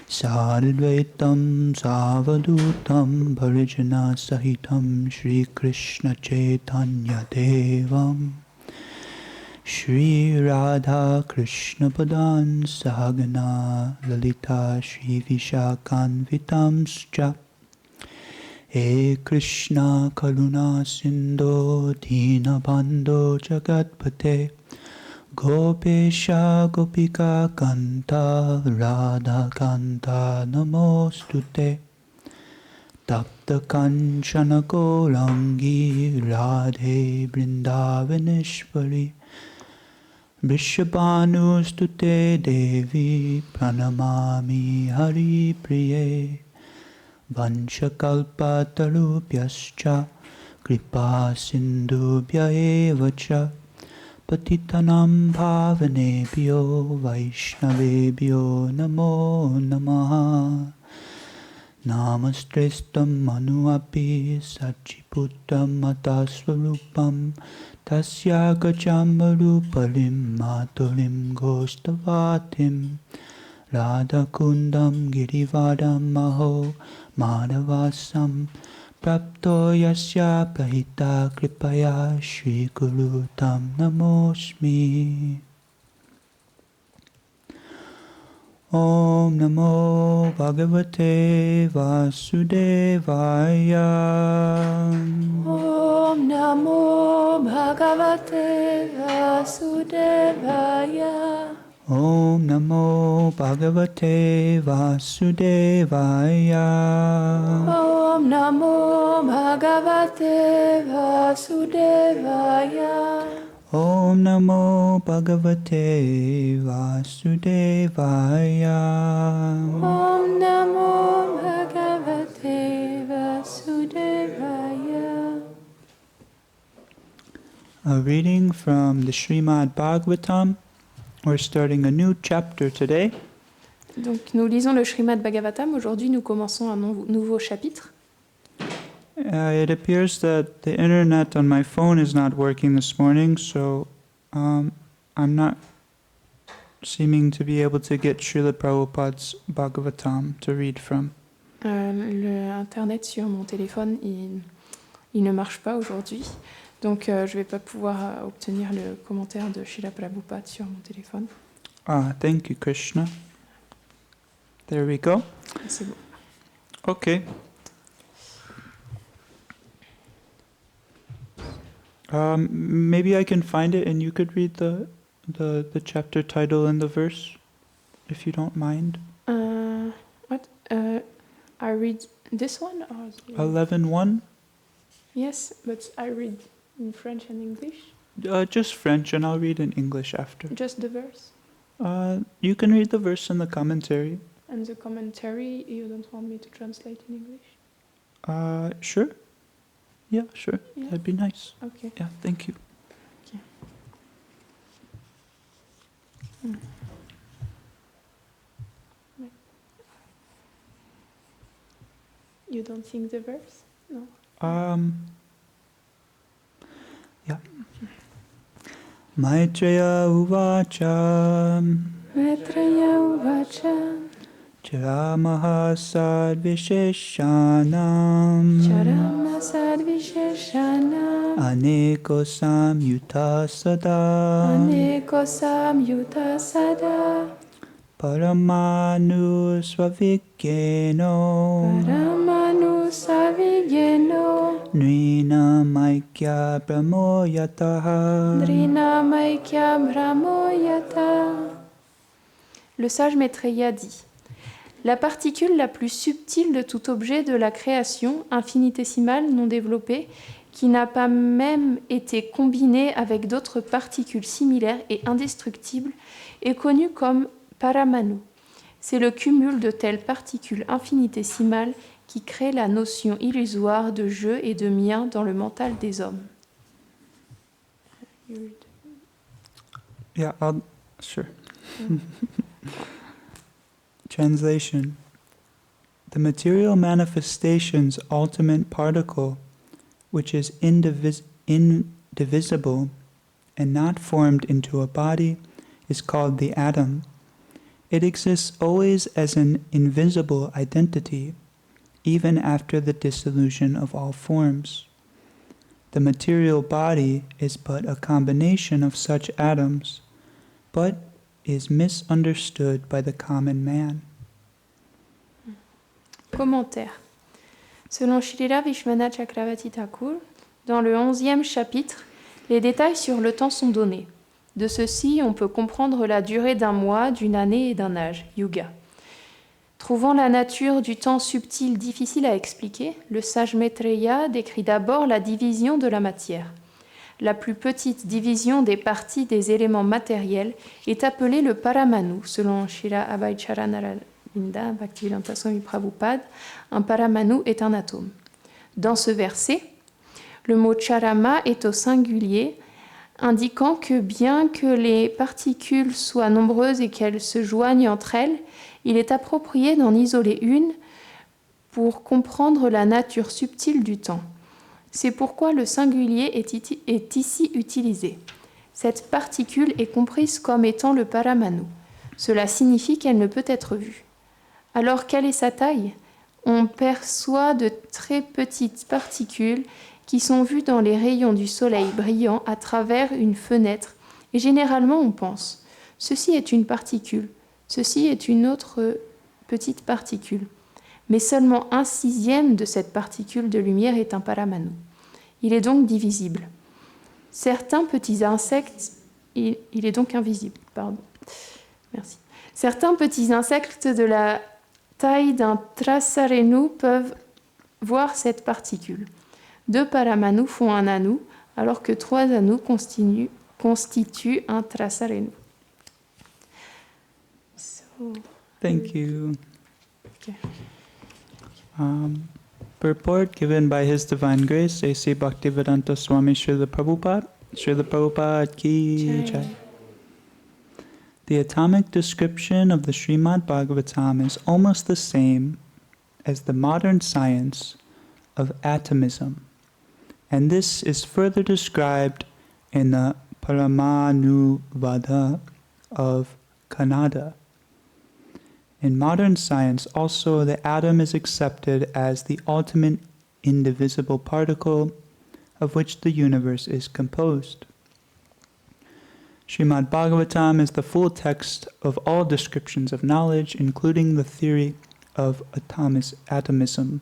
Sadvaitam Savadutam Bharijana Sahitam Shri Krishna Chaitanya Devam Shri Radhakripa Padan Sahagana Lalita Shri Vishakanvitamscha He Krishna Karuna Sindho Dinabandho Jagatpate Gopesha Gopika Kanta Radha Kanta Namostute Tapta Kanchana Gaurangi Radhe Brindavaneshwari Vrishabhanustute Devi Pranamami Hari Priye Vanchakalpatarubhyascha Kripa Sindhubhya eva cha Patitanam Bhavanebhyo Vaishnavebhyo Namo Namaha Namastrestam Manuapi Sachiputam Matasvarupam Tasya Gachambarupalim Matulim Gostavatim Radhakundam Girivadam Maho Madhavasam Prapto Yasya Prahita Kripaya Shri Guru Tam Namosmi Om Namo Bhagavate Vasudevaya Om Namo Bhagavate Vasudevaya Om Namo Bhagavate Vasudevaya Om Namo Bhagavate Vasudevaya Om Namo Bhagavate Vasudevaya Om Namo Bhagavate Vasudevaya. A reading from the Srimad Bhagavatam. We're starting a new chapter today. Donc nous lisons le Srimad Bhagavatam. Aujourd'hui nous commençons un nouveau chapitre. It appears that the internet on my phone is not working this morning, so I'm not seeming to be able to get Srila Prabhupada's Bhagavatam to read from. Le internet sur mon téléphone, il ne marche pas aujourd'hui. Donc je ne vais pas pouvoir obtenir le commentaire de Srila Prabhupada sur mon téléphone. Thank you, Krishna. There we go. C'est bon. Okay. Maybe I can find it and you could read the chapter title and the verse, if you don't mind. What? I read this one or 11:1? Yes, but I read in French and English. Just French, and I'll read in English after. Just the verse. You can read the verse in the commentary. And the commentary, you don't want me to translate in English? Sure. Yeah, sure. Yeah. That'd be nice. Okay. Yeah, thank you. Okay. You don't think the verse? No. Yeah. Maitreya uvacha Maitreya uvacha Charamaha sadvisheshanam Charama sadvisheshanam Aneko samyuta sada Aneko samyuta sada Paramanu svavigyeno Paramanu savigeno Nrina maikya brahmoyataha Drina maikya brahmoyata. Le sage Maitreya dit: la particule la plus subtile de tout objet de la création, infinitésimale, non développée, qui n'a pas même été combinée avec d'autres particules similaires et indestructibles, est connue comme Paramanu. C'est le cumul de telles particules infinitésimales qui crée la notion illusoire de jeu et de mien dans le mental des hommes. Yeah, sure. Translation. The material manifestation's ultimate particle, which is indivisible and not formed into a body, is called the atom. It exists always as an invisible identity, even after the dissolution of all forms. The material body is but a combination of such atoms, but is misunderstood by the common man. Commentaire. Selon Shrila Vishwanath Chakravarti Thakur, dans le 11e chapitre, les détails sur le temps sont donnés. De ceci, on peut comprendre la durée d'un mois, d'une année et d'un âge, yuga. Trouvant la nature du temps subtil difficile à expliquer, le sage Maitreya décrit d'abord la division de la matière. La plus petite division des parties des éléments matériels est appelée le paramanu, selon Srila Abhaycharanaravinda Bhaktivedanta Swami Prabhupada. Un paramanu est un atome. Dans ce verset, le mot charama est au singulier, indiquant que bien que les particules soient nombreuses et qu'elles se joignent entre elles, il est approprié d'en isoler une pour comprendre la nature subtile du temps. C'est pourquoi le singulier est ici utilisé. Cette particule est comprise comme étant le paramanu. Cela signifie qu'elle ne peut être vue. Alors, quelle est sa taille ? On perçoit de très petites particules qui sont vues dans les rayons du soleil brillant à travers une fenêtre. Et généralement, on pense, ceci est une particule, ceci est une autre petite particule. Mais seulement 1/6 de cette particule de lumière est un paramanu. Il est donc divisible. Certains petits insectes... Il est donc invisible, pardon. Merci. Certains petits insectes de la taille d'un trasarenu peuvent voir cette particule. 2 paramanus font un anu, alors que 3 anus constituent un trasarenu. Thank you. Okay. Purport given by His Divine Grace, A.C. Bhaktivedanta Swami Srila Prabhupada Ki Jai. The atomic description of the Srimad Bhagavatam is almost the same as the modern science of atomism, and this is further described in the Paramanuvada of Kannada. In modern science also, the atom is accepted as the ultimate indivisible particle of which the universe is composed. Srimad Bhagavatam is the full text of all descriptions of knowledge, including the theory of atomism.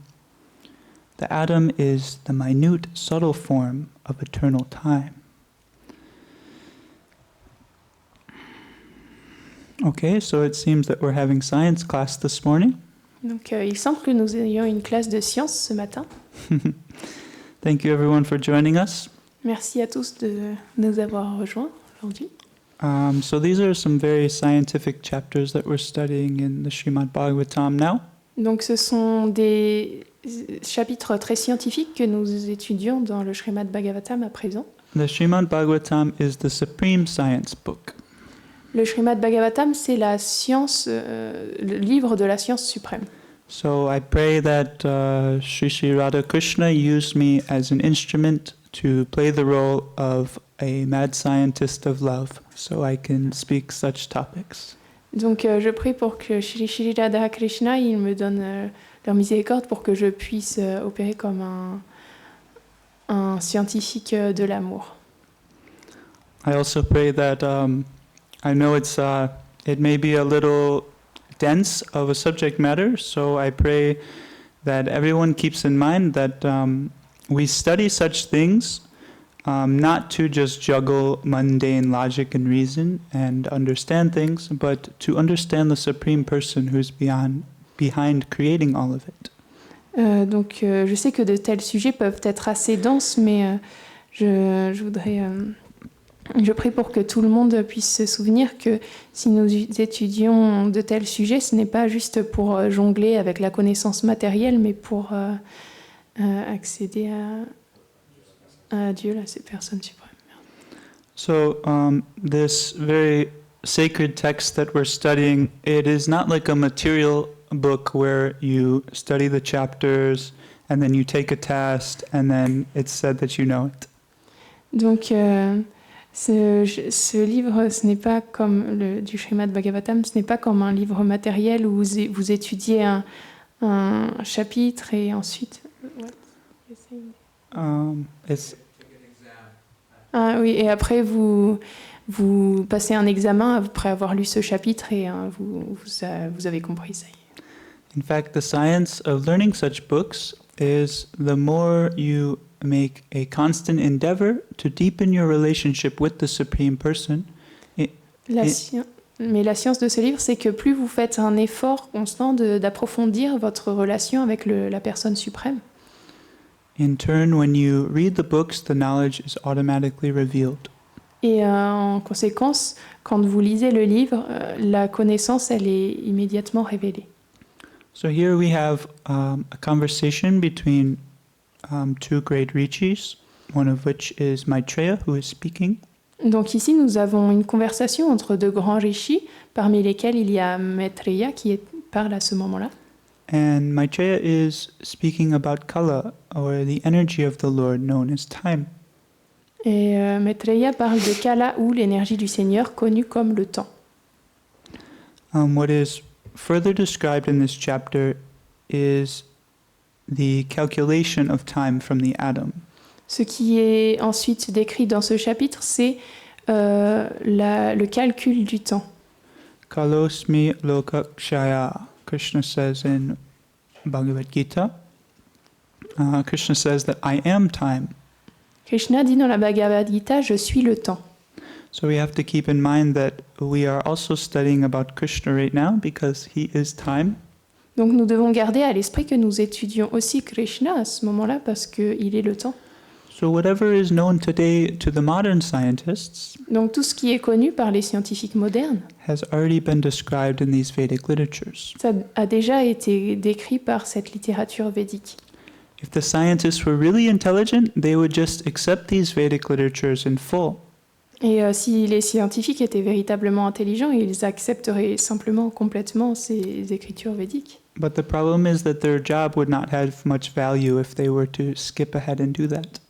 The atom is the minute, subtle form of eternal time. Okay, so it seems that we're having science class this morning. Donc, il semble que nous ayons une classe de sciences ce matin. Thank you everyone for joining us. Merci à tous de nous avoir rejoints aujourd'hui. So these are some very scientific chapters that we're studying in the Srimad Bhagavatam now. Donc, ce sont des chapitres très scientifiques que nous étudions dans le Srimad Bhagavatam à présent. The Srimad Bhagavatam is the supreme science book. Le Srimad Bhagavatam, c'est la science, le livre de la science suprême. So I pray that Sri Radhakrishna use me as an instrument to play the role of a mad scientist of love, so I can speak such topics. Donc je prie pour que Shri Radhakrishna il me donne leur miséricorde pour que je puisse opérer comme un scientifique de l'amour. I also pray that I know it may be a little dense of a subject matter, so I pray that everyone keeps in mind that we study such things not to just juggle mundane logic and reason and understand things, but to understand the Supreme Person who's behind creating all of it. Donc je sais que de tels sujets peuvent être assez denses, mais je prie pour que tout le monde puisse se souvenir que si nous étudions de tels sujets, ce n'est pas juste pour jongler avec la connaissance matérielle, mais pour accéder à Dieu, la personne suprême. So this very sacred text that we're studying, it is not like a material book where you study the chapters and then you take a test and then it's said that you know it. Donc Ce livre, ce n'est pas comme du Srimad Bhagavatam, ce n'est pas comme un livre matériel où vous étudiez un chapitre et ensuite... It's Ah oui, et après vous passez un examen après avoir lu ce chapitre et vous avez compris ça. In fact, the science of learning such books is the more you make a constant endeavor to deepen your relationship with the Supreme Person. Mais la science de ce livre, c'est que plus vous faites un effort constant d'approfondir votre relation avec la personne suprême, In turn, when you read the books, the knowledge is automatically revealed. et en conséquence, quand vous lisez le livre, la connaissance, elle est immédiatement révélée. So here we have a conversation between two great rishis, one of which is Maitreya, who is speaking. Donc ici, nous avons une conversation entre deux grands rishis, parmi lesquels il y a Maitreya qui parle à ce moment-là. And Maitreya is speaking about Kala, or the energy of the Lord known as time. Et Maitreya parle de Kala, ou l'énergie du Seigneur, connue comme le temps. What is further described in this chapter is the calculation of time from the atom. Ce qui est ensuite décrit dans ce chapitre, c'est le calcul du temps. Kalosmi lokakshaya, Krishna says in Bhagavad Gita. Krishna says that I am time. Krishna dit dans la Bhagavad Gita, je suis le temps. So we have to keep in mind that we are also studying about Krishna right now because he is time. Donc nous devons garder à l'esprit que nous étudions aussi Krishna à ce moment-là parce qu'il est le temps. So whatever is known today to the modern scientists Donc tout ce qui est connu par les scientifiques modernes, has already been described in these Vedic literatures. ça a déjà été décrit par cette littérature védique. If the scientists were really intelligent, they would just accept these Vedic literatures in full. Et si les scientifiques étaient véritablement intelligents, ils accepteraient simplement complètement ces écritures védiques. But the problem is that their job would not have much value if they were to skip ahead and do that.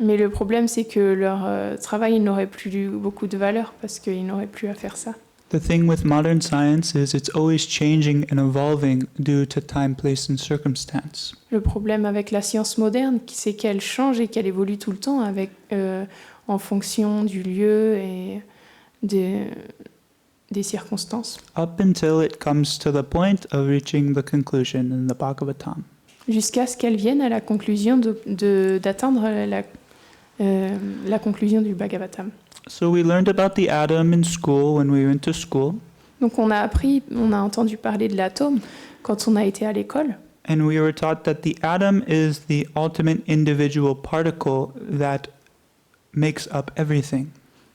Mais le problème, c'est que leur travail n'aurait plus beaucoup de valeur parce qu'ils n'auraient plus à faire ça. The thing with modern science is it's always changing and evolving due to time, place, and circumstance. Le problème avec la science moderne, c'est qu'elle change et qu'elle évolue tout le temps en fonction du lieu et des circonstances. Up until it comes to the point of reaching the conclusion in the Bhagavatam. Jusqu'à ce qu'elle vienne à la conclusion d'atteindre la conclusion du Bhagavatam. So we learned about the atom in school when we went to school, Donc on a entendu parler de l'atome quand on a été à l'école. and we were taught that the atom is the ultimate individual particle that makes up everything.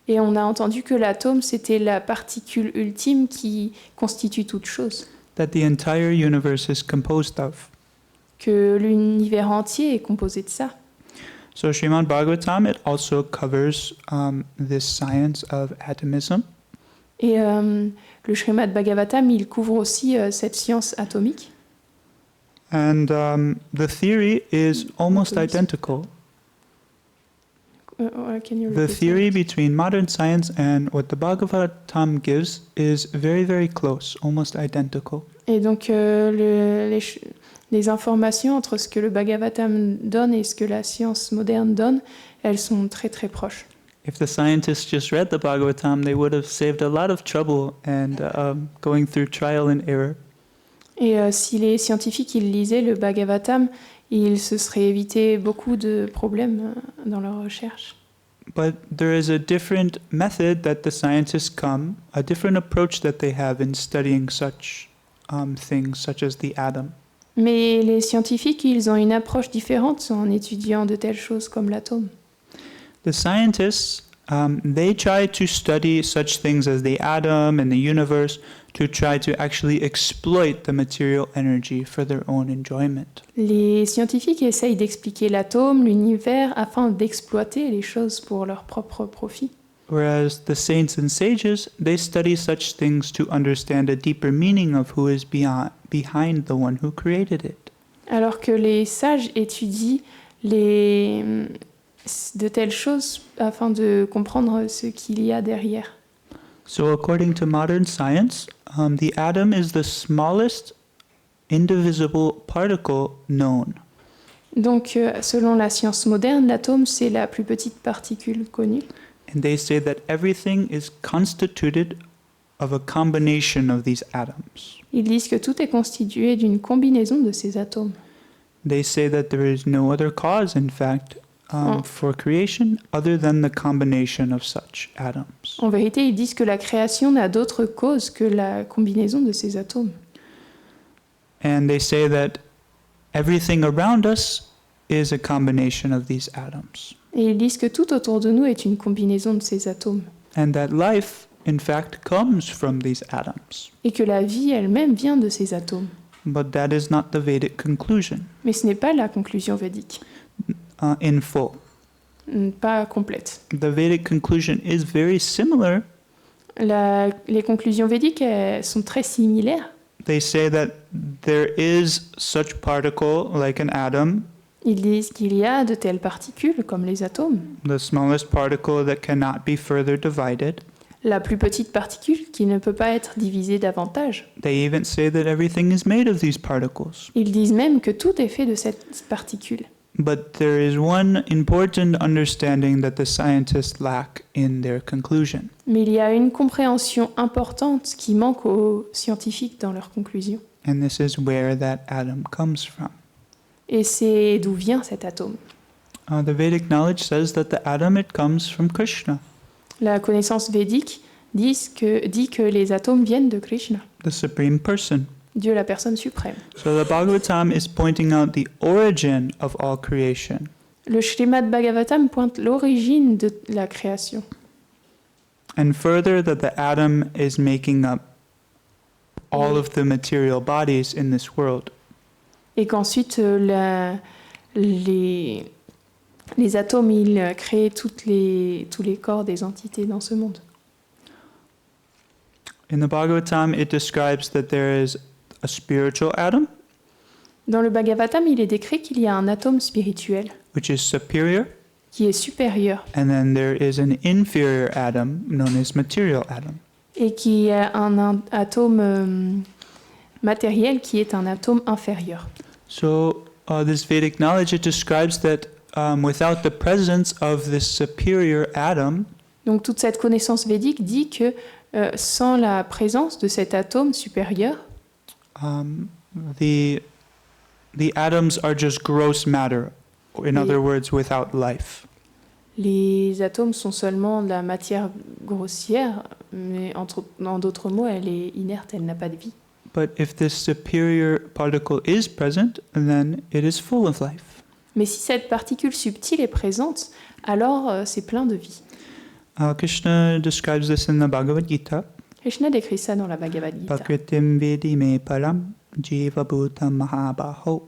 Et on a entendu que l'atome, c'était la particule ultime qui constitue toute chose. That the entire universe is composed of. Que l'univers entier est composé de ça. So Srimad Bhagavatam, it also covers this science of atomism. Et le Srimad Bhagavatam, il couvre aussi cette science atomique. And the theory is almost Atomism. identical. Can you The repeat theory that? between modern science and what the Bhagavatam gives is very, very close, almost identical. Et donc les informations entre ce que le Bhagavatam donne et ce que la science moderne donne, elles sont très très proches. If the scientists just read the Bhagavatam, they would have saved a lot of trouble and going through trial and error. Et si les scientifiques ils lisaient le Bhagavatam, ils se seraient évité beaucoup de problèmes dans leurs recherches. But there is a different method that the scientists a different approach that they have in studying such things such as the atom. Mais les scientifiques, ils ont une approche différente en étudiant de telles choses comme l'atome. The scientists, they try to study such things as the atom and the universe to try to actually exploit the material energy for their own enjoyment. Les scientifiques essayent d'expliquer l'atome, l'univers, afin d'exploiter les choses pour leur propre profit. Whereas the saints and sages, they study such things to understand a deeper meaning of who is behind the one who created it. Alors que les sages étudient les de telles choses afin de comprendre ce qu'il y a derrière. So according to modern science, the atom is the smallest indivisible particle known. Donc, selon la science moderne, l'atome, c'est la plus petite particule connue. And they say that everything is constituted of a combination of these atoms. Ils disent que tout est constitué d'une combinaison de ces atomes. They say that there is no other cause, in fact, Oh. for creation other than the combination of such atoms. En vérité, ils disent que la création n'a d'autre cause que la combinaison de ces atomes. And they say that everything around us is a combination of these atoms. Et ils disent que tout autour de nous est une combinaison de ces atomes. And that life, in fact, comes from these atoms. Et que la vie elle-même vient de ces atomes. But that is not the Vedic conclusion Mais ce n'est pas la conclusion védique, in full. pas complète. The Vedic conclusion is very similar. Les conclusions védiques elles sont très similaires. They say that there is such particle like an atom, Ils disent qu'il y a de telles particules comme les atomes. the smallest particle that cannot be further divided. La plus petite particule qui ne peut pas être divisée davantage. They even say that everything is made of these particles. Ils disent même que tout est fait de cette particule. But there is one important understanding that the scientists lack in their conclusion. Mais il y a une compréhension importante qui manque aux scientifiques dans leurs conclusions. And this is where that atom comes from. Et c'est d'où vient cet atome. The Vedic knowledge says that the atom, it comes from Krishna, La connaissance védique dit que les atomes viennent de Krishna, the Supreme Person. Dieu la personne suprême. So the Bhagavatam is pointing out the origin of all creation. Le Srimad Bhagavatam pointe l'origine de la création. And further, that the atom is making up all of the material bodies in this world. Et qu'ensuite, les atomes, ils créent tous les corps des entités dans ce monde. In the Bhagavatam, it describes that there is a spiritual atom, Dans le Bhagavatam, il est décrit qu'il y a un atome spirituel which is superior, qui est supérieur and then there is an inferior atom known as material atom. et qui a un atome matériel qui est un atome inférieur. So this Vedic knowledge, it describes that without the presence of this superior atom, Donc toute cette connaissance védique dit que sans la présence de cet atome supérieur, the atoms are just gross matter. In Oui. other words, without life. les atomes sont seulement de la matière grossière, mais en d'autres mots, elle est inerte, elle n'a pas de vie. But if this superior particle is present, then it is full of life. Mais si cette particule subtile est présente, alors c'est plein de vie. Krishna describes this in the Bhagavad Gita. Krishna décrit ça dans la Bhagavad Gita. Prakritim vedi me param jiva bhutam mahabaho.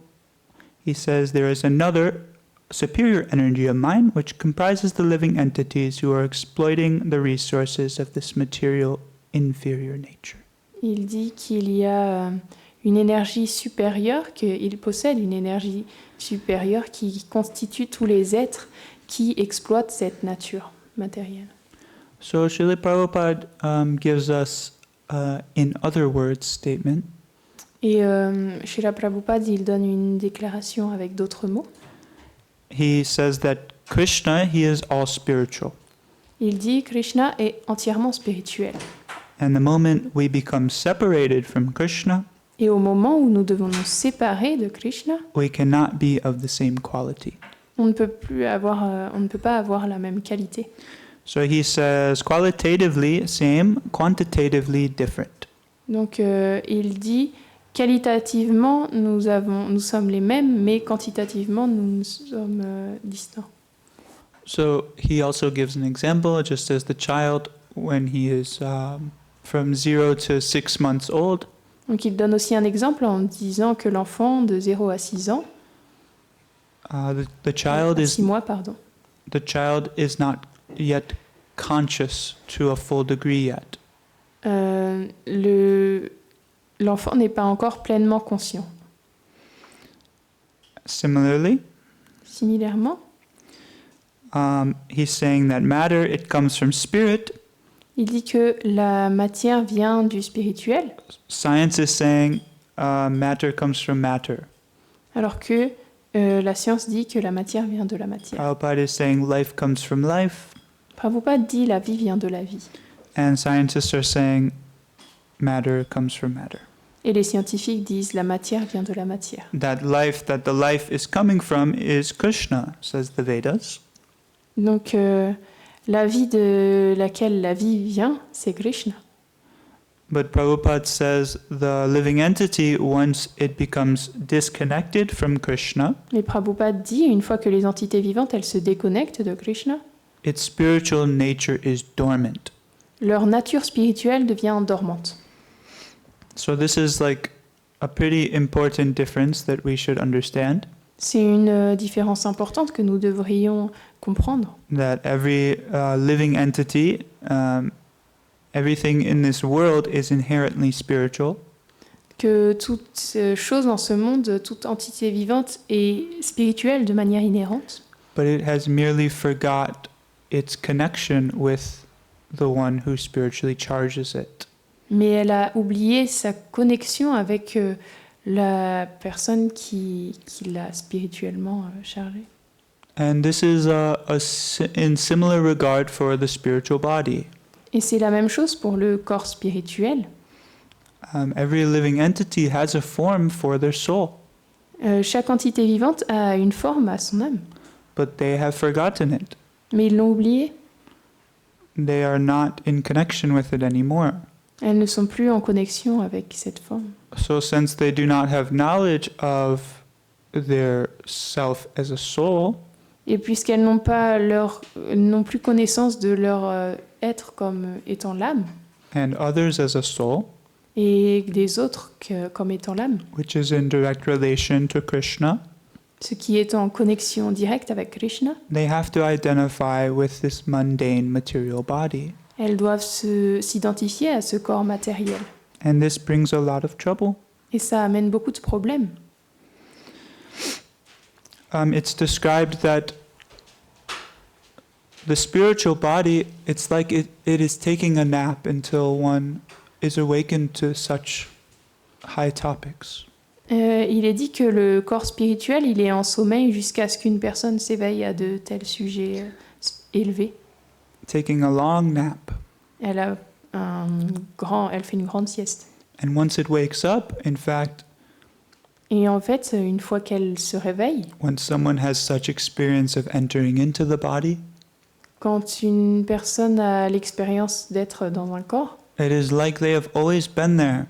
He says there is another superior energy of mind which comprises the living entities who are exploiting the resources of this material inferior nature. Il dit qu'il y a une énergie supérieure, qu'il possède une énergie supérieure qui constitue tous les êtres qui exploitent cette nature matérielle. So Srila Prabhupada gives us, in other words, statement Et Srila Prabhupada, il donne une déclaration avec d'autres mots. he says that Krishna, he is all spiritual. Il dit Krishna est entièrement spirituel. And the moment we become separated from Krishna, Et au moment où nous devons nous séparer de Krishna, we cannot be of the same quality. on ne peut pas avoir la même qualité. So he says qualitatively same, quantitatively different. Donc il dit qualitativement nous sommes les mêmes, mais quantitativement nous sommes distants. So he also gives an example, just as the child, when he is from 0 to 6 months old, Donc il donne aussi un exemple en disant que l'enfant de 0 à 6 ans, the child à is 6 mois, pardon, the child is not yet conscious to a full degree yet. l'enfant n'est pas encore pleinement conscient. Similarly, Similairement, he's saying that matter, it comes from spirit. Il dit que la matière vient du spirituel, Science is saying matter comes from matter. alors que la science dit que la matière vient de la matière. Prabhupada is saying life comes from life. Prabhupada dit la vie vient de la vie. And scientists are saying matter comes from matter. Et les scientifiques disent la matière vient de la matière. That the life is coming from is Krishna, says the Vedas. Donc la vie de laquelle la vie vient, c'est Krishna. But Prabhupada says the living entity, once it becomes disconnected from Krishna, Mais Prabhupada dit, une fois que les entités vivantes, elles se déconnectent de Krishna, its spiritual nature is dormant. leur nature spirituelle devient dormante. So this is like a pretty important difference that we should understand. C'est une différence importante que nous devrions comprendre. That every living entity, everything in this world is inherently spiritual. Que toute chose dans ce monde, toute entité vivante est spirituelle de manière inhérente, But it has merely forgot its connection with the one who spiritually charges it. mais elle a oublié sa connexion avec la personne qui l'a spirituellement chargée. And this is in similar regard for the spiritual body. Et c'est la même chose pour le corps spirituel. Every living entity has a form for their soul, Chaque entité vivante a une forme à son âme, but they have forgotten it. mais ils l'ont oublié. They are not in connection with it anymore. Elles ne sont plus en connexion avec cette forme. So since they do not have knowledge of their self as a soul, Et puisqu'elles n'ont plus connaissance de leur être comme étant l'âme, and others as a soul, et des autres comme étant l'âme, which is in direct relation to Krishna, ce qui est en connexion directe avec Krishna, they have to identify with this mundane material body. elles doivent s'identifier à ce corps matériel. And this brings a lot of trouble. Et ça amène beaucoup de problèmes. It's described that the spiritual body, it's like it is taking a nap until one is awakened to such high topics. Il est dit que le corps spirituel, il est en sommeil jusqu'à ce qu'une personne s'éveille à de tels sujets élevés. Taking a long nap. Elle fait une grande sieste. And once it wakes up, in fact, Et en fait, une fois qu'elle se réveille, when someone has such experience of entering into the body, quand une personne a l'expérience d'être dans un corps, it is like they have always been there.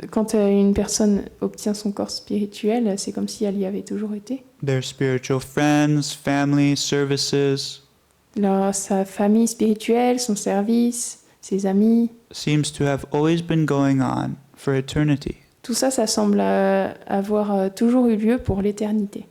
Quand une personne obtient son corps spirituel, c'est comme si elle y avait toujours été. Their spiritual friends, family, services Sa famille spirituelle, son service, ses amis, seems to have always been going on for eternity. tout ça, ça semble avoir toujours eu lieu pour l'éternité.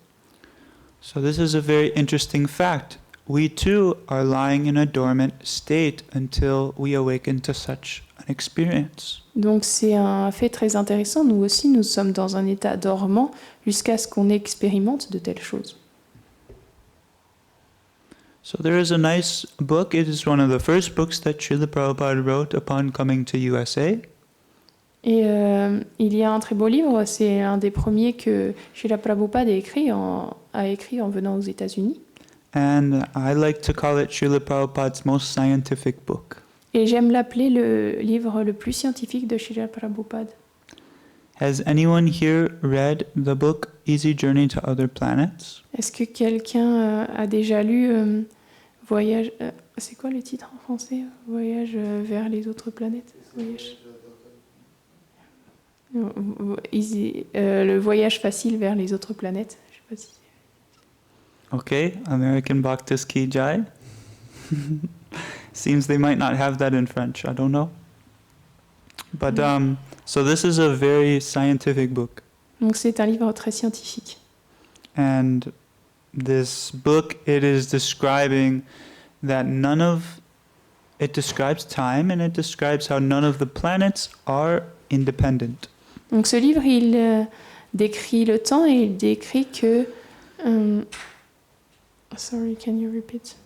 So this is a very interesting fact. We too are lying in a dormant state until we awaken to such an experience. Donc c'est un fait très intéressant. Nous aussi, nous sommes dans un état dormant jusqu'à ce qu'on expérimente de telles choses. So there is a nice book. It is one of the first books that Srila Prabhupada wrote upon coming to USA. Et il y a un très beau livre, c'est un des premiers que Srila Prabhupada a écrit en venant aux États-Unis. And I like to call it Srila Prabhupada's most scientific book. Et j'aime l'appeler le livre le plus scientifique de Srila Prabhupada. Has anyone here read the book Easy Journey to Other Planets? Est-ce que quelqu'un a déjà lu Voyage... c'est quoi le titre en français? Voyage vers les autres planètes? Voyage... le voyage facile vers les autres planètes. Je sais pas si... Okay, American Bhaktas Ki Jai. Seems they might not have that in French. I don't know. But so this is a very scientific book. Donc c'est un livre très scientifique. And this book, it is describing that it describes time and it describes how none of the planets are independent. Donc ce livre, il décrit le temps et il décrit que Sorry, can you repeat?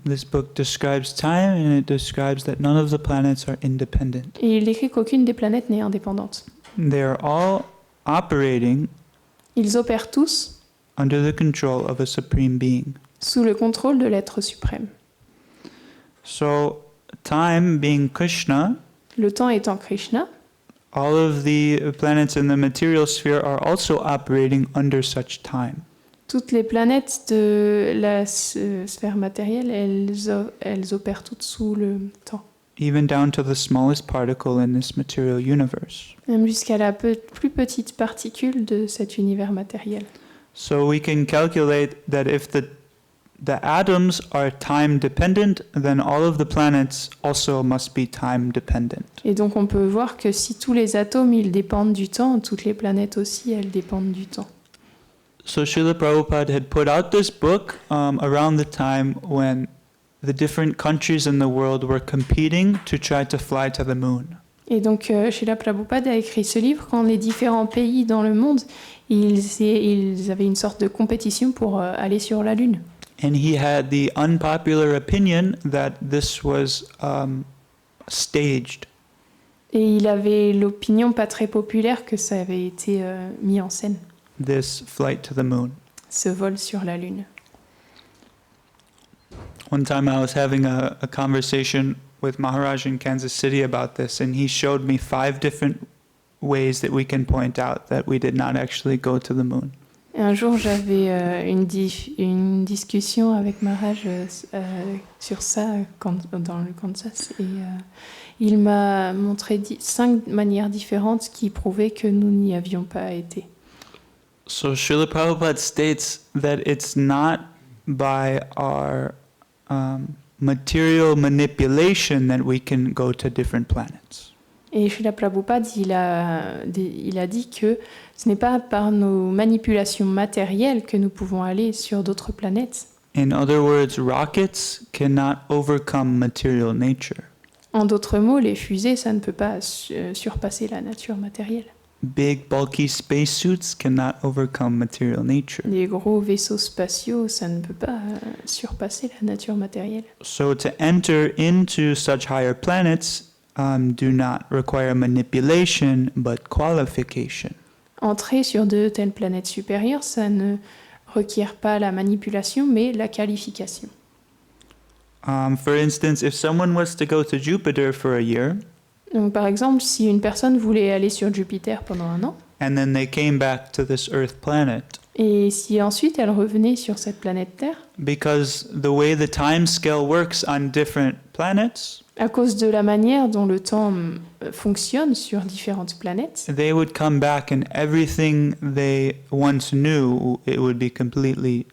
This book describes time, and it describes that none of the planets are independent. Et il décrit qu'aucune des planètes n'est indépendante. They are all operating Ils opèrent tous under the control of a supreme being. sous le contrôle de l'être suprême. So, time being Krishna, Le temps étant Krishna, all of the planets in the material sphere are also operating under such time. toutes les planètes de la sphère matérielle, elles opèrent toutes sous le temps. Even down to the smallest particle in this material universe. Même jusqu'à la plus petite particule de cet univers matériel. So we can calculate that if the atoms are time dependent, then all of the planets also must be time dependent. Et donc on peut voir que si tous les atomes ils dépendent du temps, toutes les planètes aussi elles dépendent du temps. So Srila Prabhupada had put out this book around the time when the different countries in the world were competing to try to fly to the moon. Et donc Srila Prabhupada a écrit ce livre quand les différents pays dans le monde ils avaient une sorte de compétition pour aller sur la Lune. And he had the unpopular opinion that this was staged. Et il avait l'opinion pas très populaire que ça avait été mis en scène, This flight to the moon. ce vol sur la Lune. One time I was having a conversation with Maharaj in Kansas City about this, and he showed me 5 different ways that we can point out that we did not actually go to the moon. Et un jour, j'avais une discussion avec Maharaj sur ça dans le Kansas. Et il m'a montré 5 manières différentes qui prouvaient que nous n'y avions pas été. So Srila Prabhupada states that it's not by our material manipulation that we can go to different planets. Et Srila Prabhupada, il a dit que ce n'est pas par nos manipulations matérielles que nous pouvons aller sur d'autres planètes. In other words, rockets cannot overcome material nature. En d'autres mots, les fusées, ça ne peut pas surpasser la nature matérielle. Big, bulky spacesuits cannot overcome material nature. Les gros vaisseaux spatiaux, ça ne peut pas surpasser la nature matérielle. So to enter into such higher planets do not require manipulation, but qualification. Entrer sur de telles planètes supérieures, ça ne requiert pas la manipulation, mais la qualification. For instance, if someone was to go to Jupiter for a year, Donc, par exemple, si une personne voulait aller sur Jupiter pendant 1 an, and then they came back to this Earth planet, et si ensuite elle revenait sur cette planète Terre, because the way the time scale works on different planets, à cause de la manière dont le temps fonctionne sur différentes planètes, they would come back and everything they once knew, it would be completely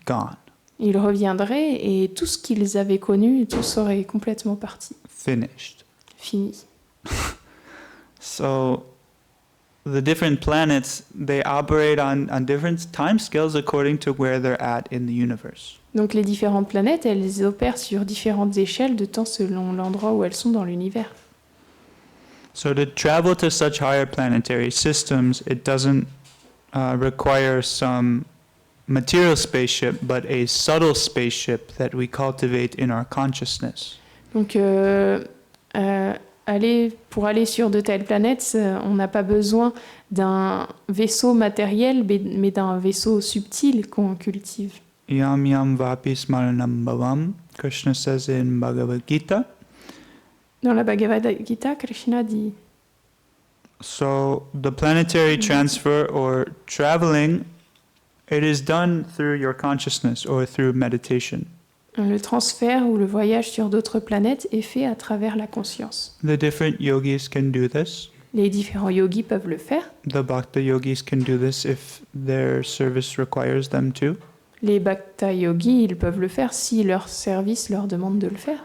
gone, ils reviendraient et tout ce qu'ils avaient connu, tout serait complètement parti, finished. fini. So the different planets, they operate on different time scales according to where they're at in the universe. Donc les différentes planètes, elles opèrent sur différentes échelles de temps selon l'endroit où elles sont dans l'univers. So to travel to such higher planetary systems, it doesn't require some material spaceship, but a subtle spaceship that we cultivate in our consciousness. Donc pour aller sur de telles planètes, on n'a pas besoin d'un vaisseau matériel, mais d'un vaisseau subtil qu'on cultive. Yam yam vapi smaranam bhavam, Krishna says in Bhagavad Gita. Dans la Bhagavad Gita, Krishna dit So the planetary transfer or traveling, it is done through your consciousness or through meditation. le transfert ou le voyage sur d'autres planètes est fait à travers la conscience. The different yogis can do this. Les différents yogis peuvent le faire. The bhakta yogis can do this if their service requires them to. Les bhakta yogis, ils peuvent le faire si leur service leur demande de le faire.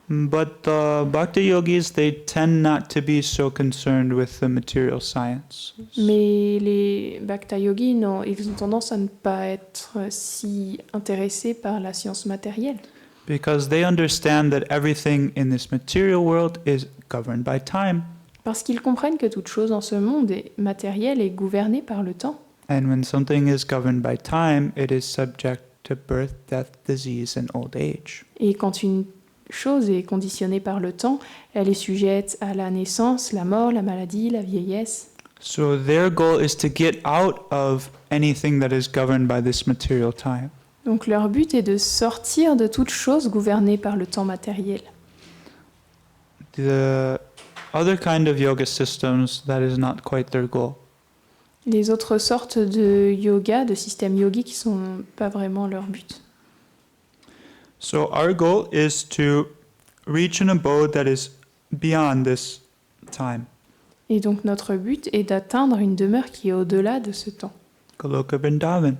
But the bhakta yogis, they tend not to be so concerned with the material science. Mais les bhakta yogis, non, ils ont tendance à ne pas être si intéressés par la science matérielle. Because they understand that everything in this material world is governed by time. Parce qu'ils comprennent que toute chose dans ce monde matériel est gouvernée par le temps. And when something is governed by time, it is subject to birth, death, disease, and old age. Et quand une chose est conditionnée par le temps, elle est sujette à la naissance, la mort, la maladie, la vieillesse. So their goal is to get out of anything that is governed by this material time. Donc leur but est de sortir de toute chose gouvernée par le temps matériel. The other kind of yoga systems, that is not quite their goal. Les autres sortes de yoga, de systèmes yogiques, qui ne sont pas vraiment leur but. So our goal is to reach an abode that is beyond this time. Et donc notre but est d'atteindre une demeure qui est au-delà de ce temps. Goloka Vrindavan.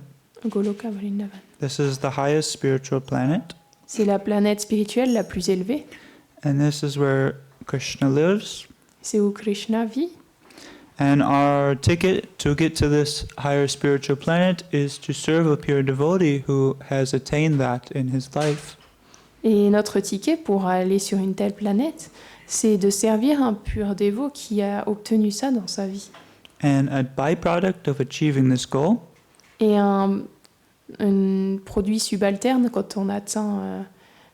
Goloka Vrindavan. This is the highest spiritual planet, C'est la planète spirituelle la plus élevée. and this is where Krishna lives. C'est où Krishna vit. And our ticket to get to this higher spiritual planet is to serve a pure devotee who has attained that in his life. Et notre ticket pour aller sur une telle planète, c'est de servir un pur dévot qui a obtenu ça dans sa vie. And a byproduct of achieving this goal Et un produit subalterne quand on atteint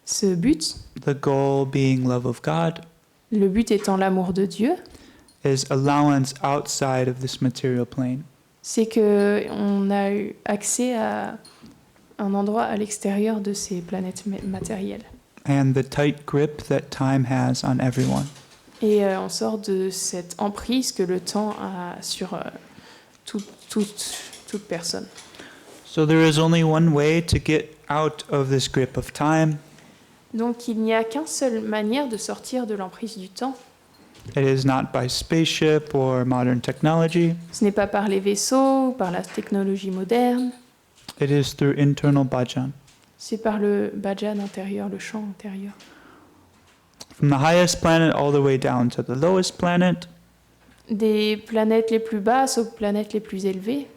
ce but, the goal being love of God, le but étant l'amour de Dieu, is allowance outside of this material plane. c'est qu'on a eu accès à un endroit à l'extérieur de ces planètes matérielles. And the tight grip that time has on everyone. Et on sort de cette emprise que le temps a sur toute personne. So there is only one way to get out of this grip of time. Donc il n'y a qu'une seule manière de sortir de l'emprise du temps. It is not by spaceship or modern technology. Ce n'est pas par les vaisseaux, par la technologie moderne, It is through internal bhajan. c'est par le bhajan intérieur, le chant intérieur. From the highest planet all the way down to the lowest planet, Des planètes les plus basses aux planètes les plus élevées,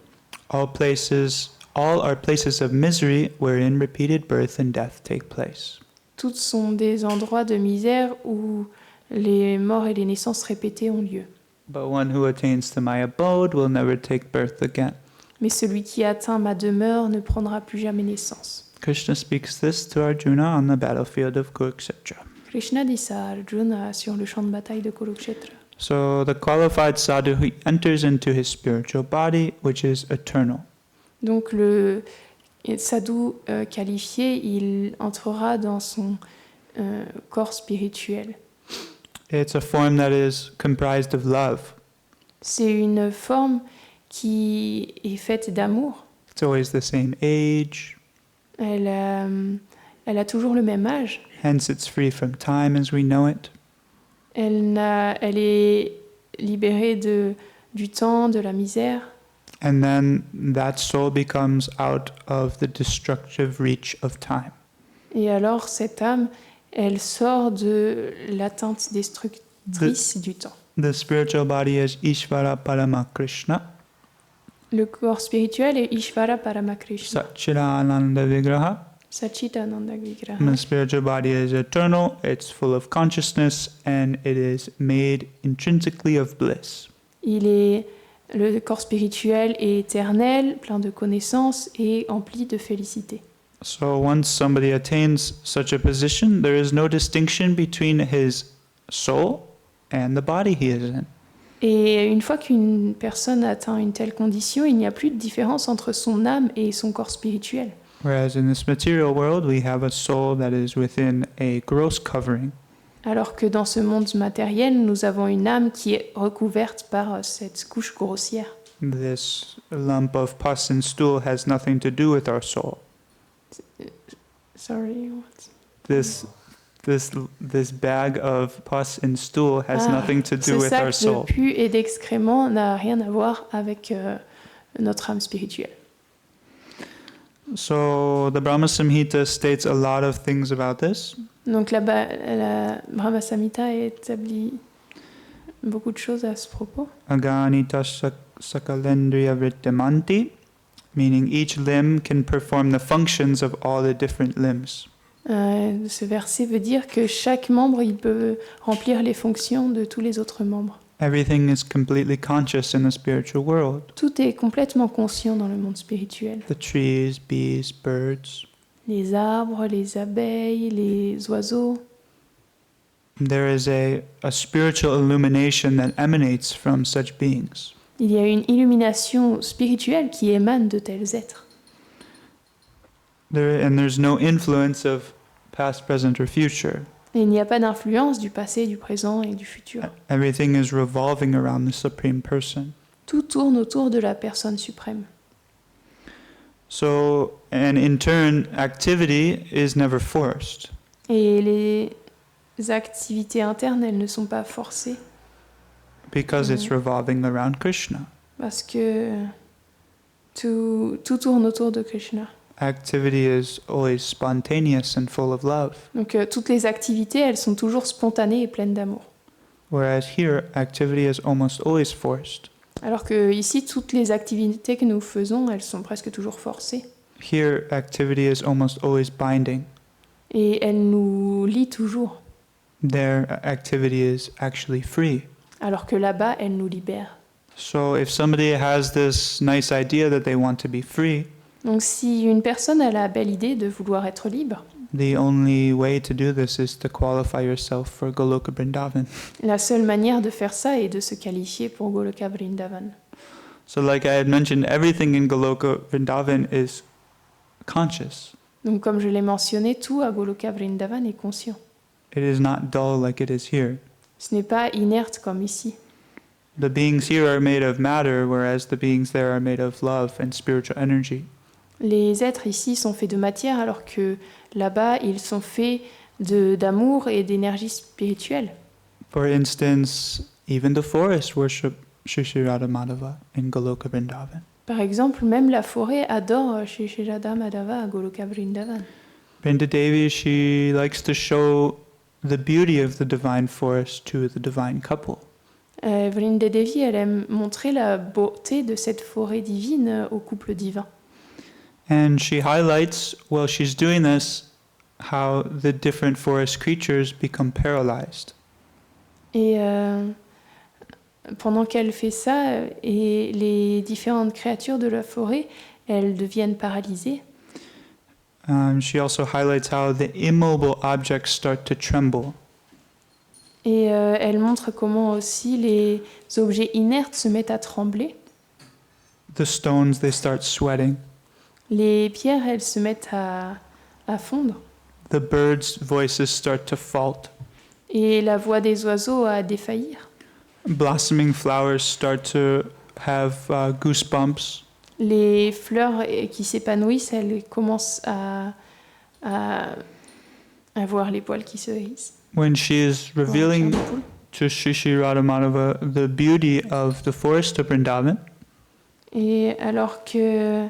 all are places of misery wherein repeated birth and death take place. toutes sont des endroits de misère où les morts et les naissances répétées ont lieu. But one who attains to my abode will never take birth again. Mais celui qui atteint ma demeure ne prendra plus jamais naissance. Krishna speaks this to Arjuna on the battlefield of Kurukshetra. Krishna dit ça à Arjuna sur le champ de bataille de Kurukshetra. So the qualified sadhu, he enters into his spiritual body, which is eternal. Donc le sadhu qualifié, il entrera dans son corps spirituel. It's a form that is comprised of love. C'est une forme qui est faite d'amour. It's always the same age, Elle a toujours le même âge. hence it's free from time as we know it. Elle est libérée du temps, de la misère. And then that soul becomes out of the destructive reach of time. Et alors, cette âme, elle sort de l'atteinte destructrice du temps. The spiritual body is Ishvara Parama Krishna, Le corps spirituel est Ishvara Paramakrishna, Satchidananda Vigraha. Satchitananda Vigraha. The spiritual body is eternal, it's full of consciousness, and it is made intrinsically of bliss. Le corps spirituel est éternel, plein de connaissances et empli de félicité. So once somebody attains such a position, there is no distinction between his soul and the body he is in. Et une fois qu'une personne atteint une telle condition, il n'y a plus de différence entre son âme et son corps spirituel. Whereas in this material world, we have a soul that is within a gross covering. Alors que dans ce monde matériel, nous avons une âme qui est recouverte par cette couche grossière. This lump of pus and stool has nothing to do with our soul. Sorry, what? This bag of pus and stool has nothing to do ce with our sac soul. de pus et d'excréments n'a rien à voir avec notre âme spirituelle. So the Brahma Samhita states a lot of things about this. Donc la Brahma Samhita établit beaucoup de choses à ce propos. Aganita sakalendriya vrittimanti, meaning each limb can perform the functions of all the different limbs. Ce verset veut dire que chaque membre il peut remplir les fonctions de tous les autres membres. Everything is completely conscious in the spiritual world. Tout est complètement conscient dans le monde spirituel. The trees, bees, birds. les arbres, les abeilles, les oiseaux. There is a spiritual illumination that emanates from such beings. Il y a une illumination spirituelle qui émane de tels êtres. There's no influence of past, present, or future. Et il n'y a pas d'influence du passé, du présent et du futur. Everything is revolving around the Supreme Person. Tout tourne autour de la personne suprême. So, and in turn, activity is never forced. Et les activités internes, elles ne sont pas forcées Because it's revolving around Krishna. parce que tout tourne autour de Krishna. Activity is always spontaneous and full of love. Donc toutes les activités, elles sont toujours spontanées et pleines d'amour. Whereas here, activity is almost always forced. Alors que ici, toutes les activités que nous faisons, elles sont presque toujours forcées. Here, activity is almost always binding. Et elles nous lient toujours. There, activity is actually free. Alors que là-bas, elles nous libèrent. So if somebody has this nice idea that they want to be free, Donc si une personne a la belle idée de vouloir être libre, the only way to do this is to qualify yourself for Goloka Vrindavan. la seule manière de faire ça est de se qualifier pour Goloka Vrindavan. So like I had mentioned, everything in Goloka Vrindavan is conscious. Donc comme je l'ai mentionné, tout à Goloka Vrindavan est conscient. It is not dull like it is here. Ce n'est pas inerte comme ici. The beings here are made of matter, whereas the beings there are made of love and spiritual energy. Les êtres ici sont faits de matière alors que là-bas, ils sont faits d'amour et d'énergie spirituelle. For instance, even the forest worship Shri Shri Radha Madhava in Goloka Vrindavan. Par exemple, même la forêt adore Shri Shri Radha Madhava à Goloka Vrindavan. Vrinda Devi, she likes to show the beauty of the divine forest to the divine couple. Vrinda Devi, elle aime montrer la beauté de cette forêt divine au couple divin. And she highlights, while she's doing this, how the different forest creatures become paralyzed. Et pendant qu'elle fait ça, et les différentes créatures de la forêt, elles deviennent paralysées. She also highlights how the immobile objects start to tremble. Et elle montre comment aussi les objets inertes se mettent à trembler. The stones, they start sweating. Les pierres, elles se mettent à fondre. The birds' voices start to fault. Et la voix des oiseaux à défaillir. Blossoming flowers start to have goosebumps. Les fleurs qui s'épanouissent, elles commencent à avoir les poils qui se hérissent. When she is revealing to Shri Shri Radha Madhava the beauty of the forest of Vrindavan, Et alors que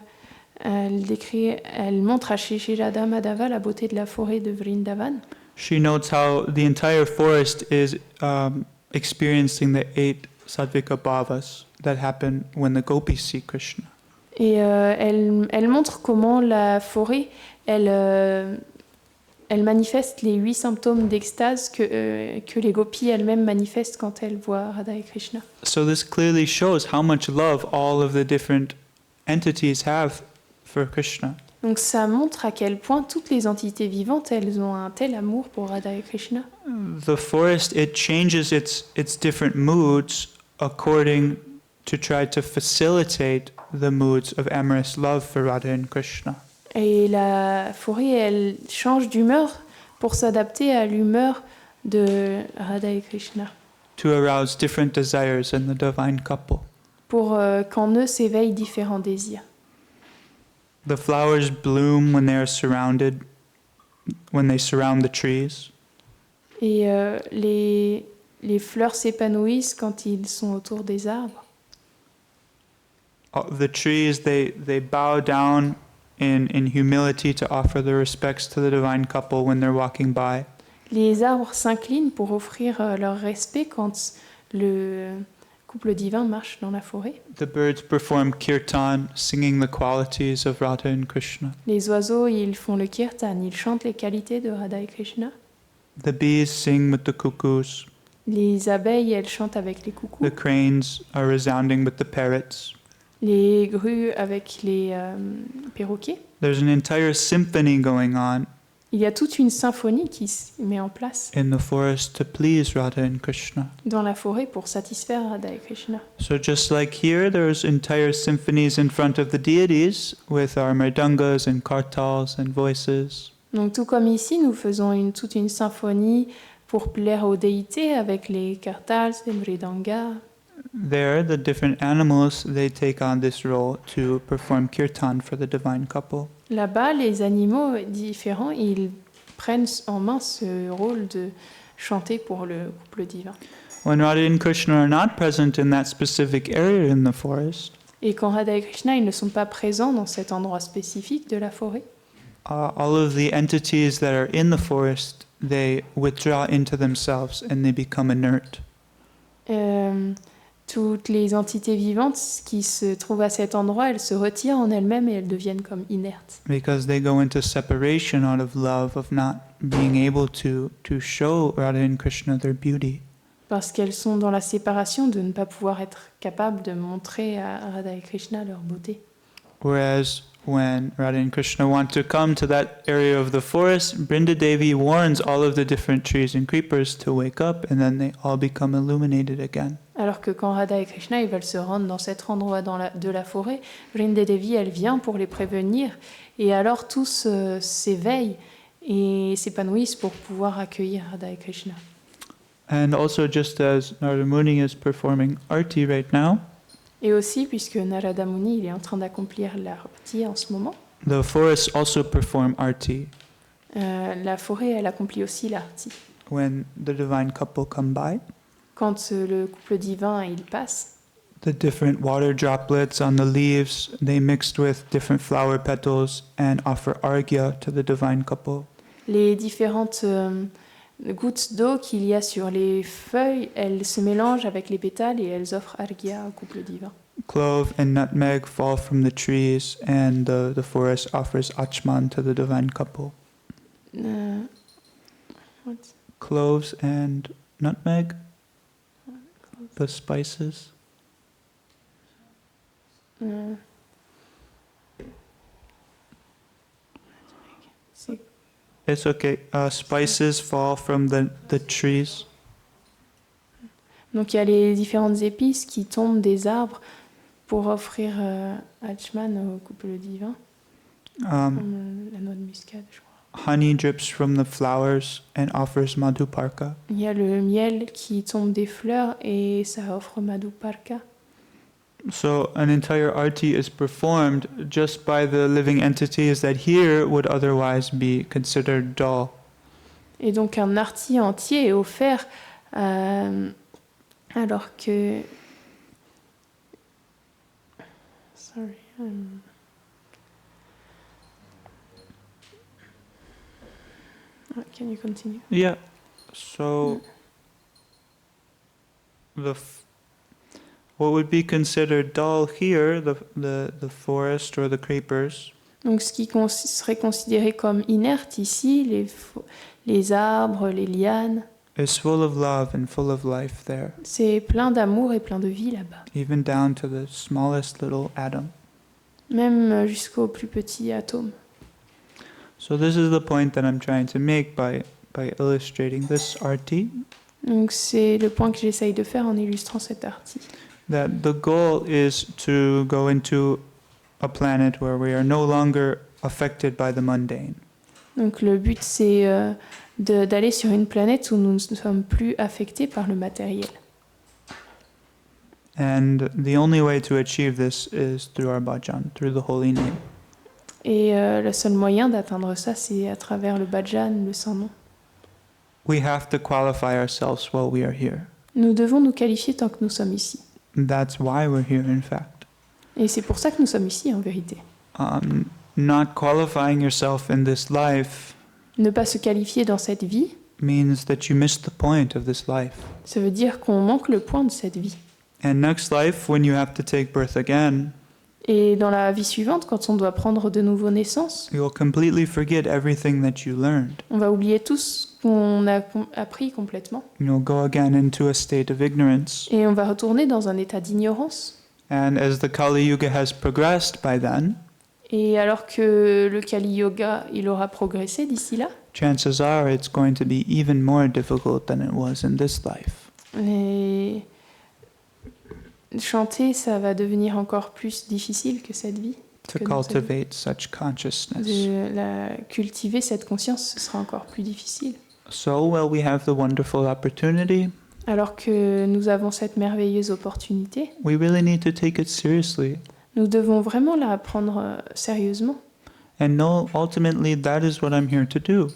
elle montre à Shri Shri Radha Madhava la beauté de la forêt de Vrindavan, she notes how the entire forest is experiencing the 8 sattvika bhavas that happen when the gopis see Krishna. et elle montre comment la forêt, elle manifeste les 8 symptômes d'extase que les gopis elles-mêmes manifestent quand elles voient Radha et Krishna. So this clearly shows how much love all of the different entities have for Krishna. Donc ça montre à quel point toutes les entités vivantes, elles ont un tel amour pour Radha et Krishna. The forest, it changes its different moods according to try to facilitate the moods of amorous love for Radha and Krishna. Et la forêt, elle change d'humeur pour s'adapter à l'humeur de Radha et Krishna, To arouse different desires in the divine couple. pour qu'en eux s'éveillent différents désirs. The flowers bloom when they surround the trees. Et les fleurs s'épanouissent quand ils sont autour des arbres. The trees, they bow down in humility to offer their respects to the divine couple when they're walking by. Les arbres s'inclinent pour offrir leur respect quand le couple divin marche dans la forêt. The birds perform kirtan, singing the qualities of Radha and Krishna. Les oiseaux, ils font le kirtan, ils chantent les qualités de Radha et Krishna. The bees sing with the cuckoos. Les abeilles, elles chantent avec les coucous. The cranes are resounding with the parrots. les grues avec les perroquets. There's an entire symphony going on Il y a toute une symphonie qui se met en place in the forest to please Radha and Krishna. dans la forêt pour satisfaire Radha et Krishna. So just like here, there's entire symphonies in front of the deities with our mridangas and kartals and voices. Donc tout comme ici, nous faisons toute une symphonie pour plaire aux déités avec les kartals, les mridangas. There, the different animals, they take on this role to perform kirtan for the divine couple. Là-bas, les animaux différents, ils prennent en main ce rôle de chanter pour le couple divin. When Radha and Krishna are not present in that specific area in the forest, Et quand Radha et Krishna, ils ne sont pas présents dans cet endroit spécifique de la forêt, all of the entities that are in the forest, they withdraw into themselves and they become inert. toutes les entités vivantes qui se trouvent à cet endroit, elles se retirent en elles-mêmes et elles deviennent comme inertes. Because they go into separation out of love of not being able to show Radha and Krishna their beauty. Parce qu'elles sont dans la séparation de ne pas pouvoir être capables de montrer à Radha et Krishna leur beauté. Whereas when Radha and Krishna want to come to that area of the forest, Brinda Devi warns all of the different trees and creepers to wake up, and then they all become illuminated again. Alors que quand Radha et Krishna ils veulent se rendre dans cet endroit de la forêt, Brinda Devi elle vient pour les prévenir et alors tous s'éveillent et s'épanouissent pour pouvoir accueillir Radha et Krishna. And also, just as Narada Muni is performing arti right now, Et aussi, puisque Narada Muni il est en train d'accomplir l'arti en ce moment, the forests also perform arti la forêt elle accomplit aussi l'arti. when the divine couple come by. Quand le couple divin il passe, The different water droplets on the leaves, they mixed with different flower petals and offer arghya to the divine couple. les différentes gouttes d'eau qu'il y a sur les feuilles, elles se mélangent avec les pétales et elles offrent arghya au couple divin. Clove and nutmeg fall from the trees, and the forest offers achman to the divine couple. What? Cloves and nutmeg, the spices. C'est- It's okay. Spices fall from the trees. Donc il y a les différentes épices qui tombent des arbres pour offrir Achman au couple divin, comme la noix de muscade, je crois. Honey drips from the flowers and offers madhuparka. Il y a le miel qui tombe des fleurs et ça offre Madhuparka. So an entire arti is performed just by the living entities that here would otherwise be considered dull. Et donc un arti entier est offert alors que... Sorry. Can you continue? Yeah. So what would be considered dull here, the forest or the creepers, Donc ce qui serait considéré comme inerte ici, les arbres, les lianes, is full of love and full of life there, c'est plein d'amour et plein de vie là-bas. even down to the smallest little atom. Même jusqu'au plus petit atome. So this is the point that I'm trying to make by illustrating this arti, Donc c'est le point que j'essaye de faire en illustrant cet arti. that the goal is to go into a planet where we are no longer affected by the mundane. Donc le but c'est d'aller sur une planète où nous ne sommes plus affectés par le matériel. And the only way to achieve this is through our bhajan, through the holy name. Et le seul moyen d'atteindre ça, c'est à travers le bhajan, le Saint-Nom. We have to qualify ourselves while we are here. Nous devons nous qualifier tant que nous sommes ici. That's why we're here, in fact. Et c'est pour ça que nous sommes ici, en vérité. Not qualifying yourself in this life Ne pas se qualifier dans cette vie, means that you miss the point of this life. ça veut dire qu'on manque le point de cette vie. And next life, when you have to take birth again, Et dans la vie suivante, quand on doit prendre de nouveau naissance, you'll completely forget everything that you learned. on va oublier tout ce qu'on a appris complètement. You'll go again into a state of ignorance. Et on va retourner dans un état d'ignorance. And as the Kali Yuga has progressed by then, Et alors que le Kali Yoga, il aura progressé d'ici là, chances are it's going to be even more difficult than it was in this life. et chanter, ça va devenir encore plus difficile que cette vie. To Que dans cette vie. cultivate such consciousness. Cultiver cette conscience, ce sera encore plus difficile. So, while we have the wonderful opportunity, Alors que nous avons cette merveilleuse opportunité, we really need to take it seriously nous devons vraiment la prendre sérieusement. and know ultimately that is what I'm here to do.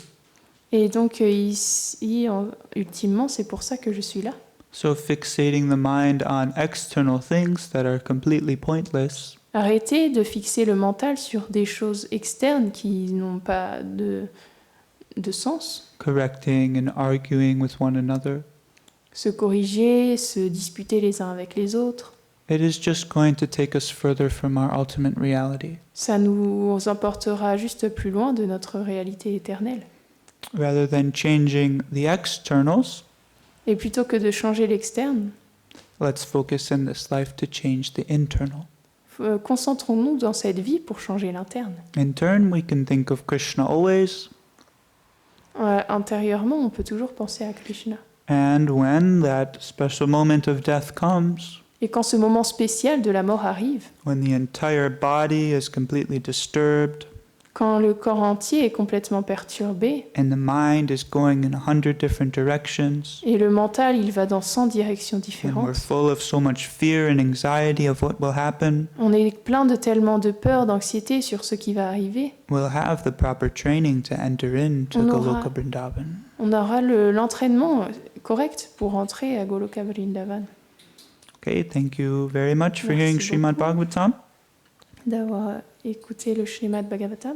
Et donc ici, ultimement, c'est pour ça que je suis là. So, fixating the mind on external things that are completely pointless Arrêtez de fixer le mental sur des choses externes qui n'ont pas de sens. correcting and arguing with one another. Se corriger, se disputer les uns avec les autres, It is just going to take us further from our ultimate reality. ça nous emportera juste plus loin de notre réalité éternelle. Rather than changing the externals, Et plutôt que de changer l'externe, let's focus in this life to change the internal. concentrons-nous dans cette vie pour changer l'interne. In turn, we can think of Krishna always, Intérieurement, on peut toujours penser à Krishna. and when that special moment of death comes, Et quand ce moment spécial de la mort arrive, when the entire body is completely disturbed, quand le corps entier est complètement perturbé, and the mind is going in 100 different directions, et le mental, il va dans 100 directions and we're différentes, full of so much fear and anxiety of what will happen, on est plein de tellement de peur, d'anxiété sur ce qui va arriver, we'll have the proper training to enter into On aura- Goloka Vrindavan. on aura l'entraînement correct pour entrer à Goloka Vrindavan. Okay, thank you very much for Merci hearing beaucoup. Srimad Bhagavatam. D'avoir écouté le Srimad Bhagavatam.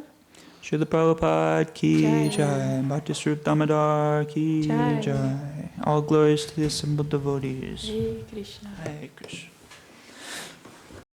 Srila Prabhupada ki Jai. jai, Bhakti Swarup Damodar ki Jai. jai. All glories to the assembled devotees. Hare Krishna. Hare Krishna.